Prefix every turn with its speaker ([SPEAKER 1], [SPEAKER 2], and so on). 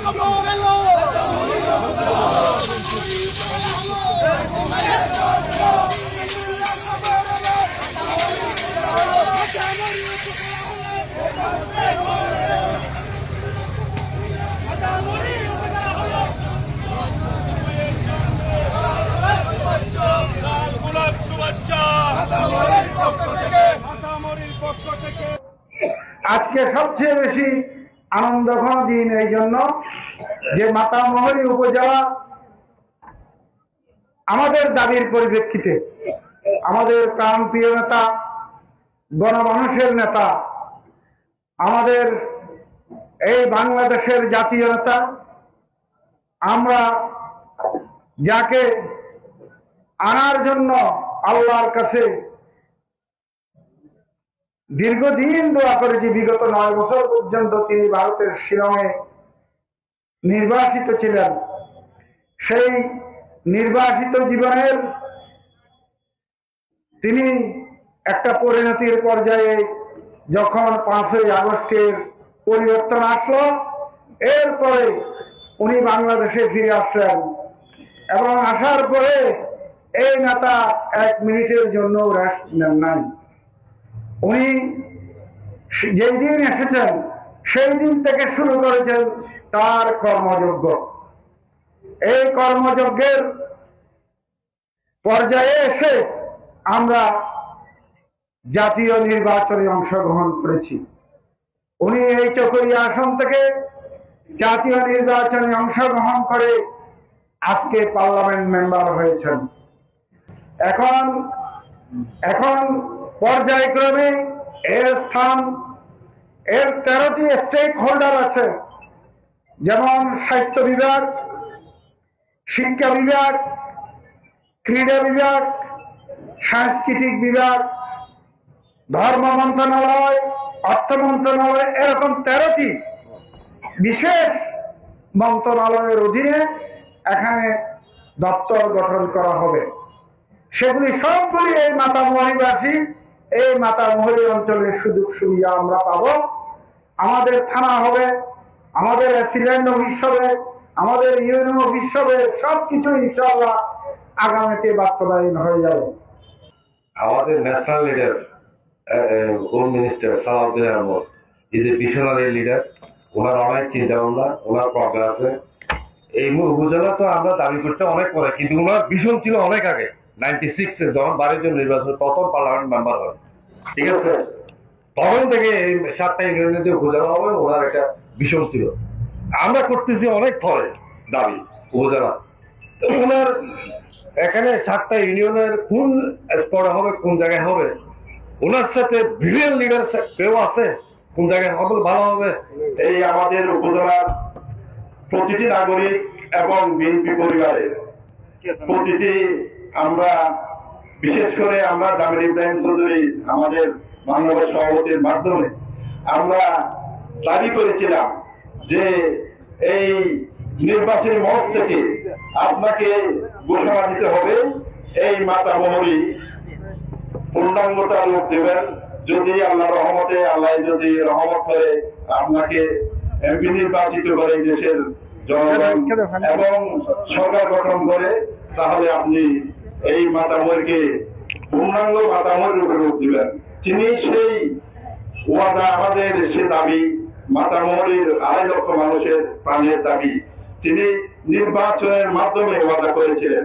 [SPEAKER 1] আজকে সবচেয়ে বেশি আনন্দঘন দিন এই জন্য যে মাতামহরী উপজেলা আমাদের দাবির পরিপ্রেক্ষিতে আমাদের প্রাণপ্রিয় নেতা, গণমানুষের নেতা, আমাদের এই বাংলাদেশের জাতীয় নেতা, আমরা যাকে আনার জন্য আল্লাহর কাছে দীর্ঘদিন দোয়া করেছি, বিগত 9 বছর পর্যন্ত তিনি ভারতের শিলংয়ে নির্বাসিত ছিলেন। সেই নির্বাসিত জীবনের তিনি একটা পরিণতির পর্যায়ে যখন 5ই আগস্টের পরিবর্তন আসলো, এরপরে উনি বাংলাদেশে ফিরে আসলেন এবং আসার পরে এই নেতা 1 মিনিটের জন্য রেস্ট নেন নাই। উনি যেই দিন এসেছেন সেই দিন থেকে শুরু করেছেন তার কর্মযজ্ঞ। এই কর্মযজ্ঞের পর্যায়ে এসে আমরা জাতীয় নির্বাচনে অংশগ্রহণ করেছি। উনি এই চকরিয়া আসন থেকে জাতীয় নির্বাচনে অংশগ্রহণ করে আজকে পার্লামেন্ট মেম্বার হয়েছেন। এখন পর্যায়ক্রমে এর স্থান, এর 13টি স্টেক হোল্ডার আছে, যেমন স্বাস্থ্য বিভাগ, শিক্ষা বিভাগ, ক্রীড়া বিভাগ, সাংস্কৃতিক বিভাগ, ধর্ম মন্ত্রণালয়, অর্থ মন্ত্রণালয়, এরকম 13টি বিশেষ মন্ত্রণালয়ের অধীনে এখানে দপ্তর গঠন করা হবে। সেগুলি সবগুলি এই মাতামহরীবাসী, এই মাতামহরী অঞ্চলের সুযোগ সুবিধা আমরা পাব। আমাদের থানা হবে, আমাদের অ্যাসিডেন্ট অফিস হবে, আমাদের ইউনিয়ন অফিস হবে, সবকিছু ইনশাআল্লাহ আগামীতে বাস্তবায়ন হয়ে যাবে।
[SPEAKER 2] আমাদের national leader home minister Salahuddin Ahmed is a visionary leader. ওনার অনেক চিন্তা ভাবনা, ওনার প্রজ্ঞা আছে। এই উপজেলা তো আমরা দাবি করতে অনেক পরে, কিন্তু ওনার ভীষণ ছিল অনেক আগে। 96-এ যখন 12 জন নির্বাচন, প্রথম পার্লামেন্ট মেম্বার হয়, ঠিক আছে, তখন থেকে এই 7টা ইউনিয়নের যে উপজেলা হবে ওনার একটা ভীষণ ছিল। আমরা করতেছি অনেক পরে দাবি উপজেলা। ওনার এখানে 7টা ইউনিয়নের কোন স্পটে হবে, কোন জায়গায় হবে, ওনার সাথে ব্রিলিয়ান্ট লিডার কেউ আছে, কোন জায়গায় হবে ভালো হবে।
[SPEAKER 3] এই আমাদের উপজেলার প্রতিটি নাগরিক এবং বিএনপি পরিবারের প্রতিটি, আমরা বিশেষ করে আমরা জামিল ইব্রাহিম চৌধুরী আমাদের মাননীয় সভাপতির মাধ্যমে আমরা দাবি করেছিলাম যে এই নির্বাচনী মঞ্চ থেকে আপনাকে ঘোষণা দিতে হবে এই মাতামহরী পূর্ণাঙ্গতা লোক দেবেন। যদি আল্লাহ রহমতে, আল্লাহ যদি রহমত করে আপনাকে এমপি নির্বাচিত করে দেশের জনগণ এবং সরকার গঠন করে, তাহলে আপনি এই মাতামহরীকে পূর্ণাঙ্গ মাতামহরী রূপে রূপ দিবেন। তিনি সেই ওয়াদা, আমাদের সে দাবি, মাতামহরীর 2.5 লক্ষ মানুষের প্রাণের দাবি তিনি নির্বাচনের মাধ্যমে ওয়াদা করেছিলেন।